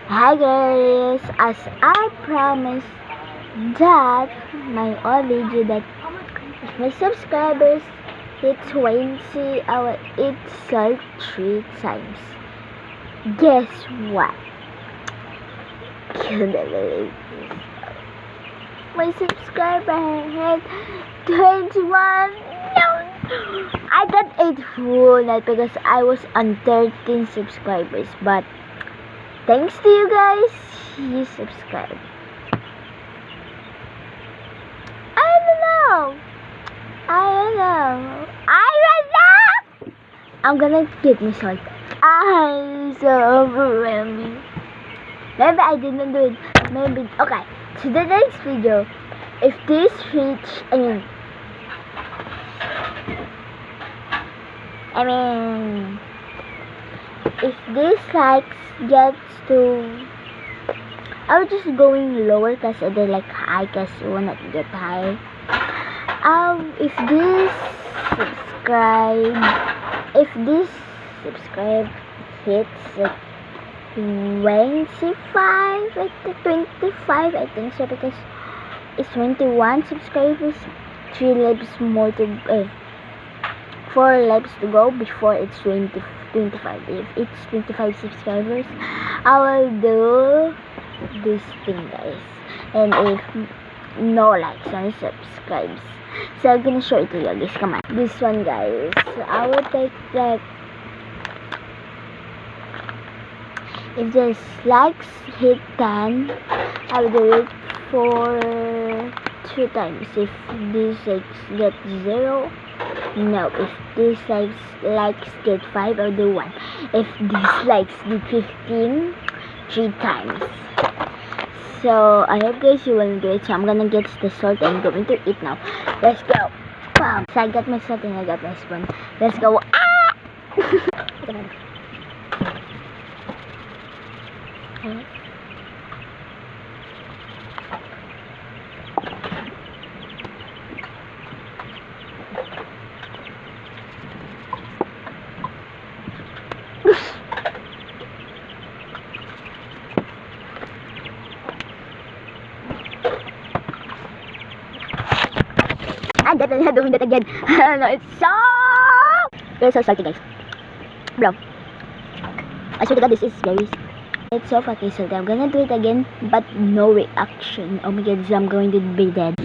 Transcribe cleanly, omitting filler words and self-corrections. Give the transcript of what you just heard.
Hi guys! As I promised that my old video that if my subscribers hit 20, I will eat salt 3 times. Guess what? Can't believe this. My subscriber hit 21. No! I got 8 full night because I was on 13 subscribers, but thanks to you guys, you subscribed. I don't know. I'm gonna get me salt. I'm so overwhelming. Maybe I didn't do it. Maybe okay. To the next video, if this reach, if this likes gets to, I was just going lower because I did like high because you wanna get high. If this subscribe hits like 25, I think 25, I think so, because it's 21 subscribers, 3 lives more to 4 lives to go before it's 25. If it's 25 subscribers, I will do this thing, guys. And if no likes and subscribes, so I'm gonna show it to you guys. Come on, this one, guys. I will take like, if this likes hit 10, I will do it for 2 times. If this likes get 0, no. If this likes get 5, I'll do 1. If this likes get 15, 3 times. So I hope guys you will do it. So I'm gonna get the salt and I'm going to eat now. Let's go. Bam. So I got my salt and I got my spoon. Let's go. I'm definitely doing that again. No, it's so salty, guys. Bro, I swear to God, this is very. It's so fucking salty. I'm gonna do it again, but no reaction. Oh my God, I'm going to be dead.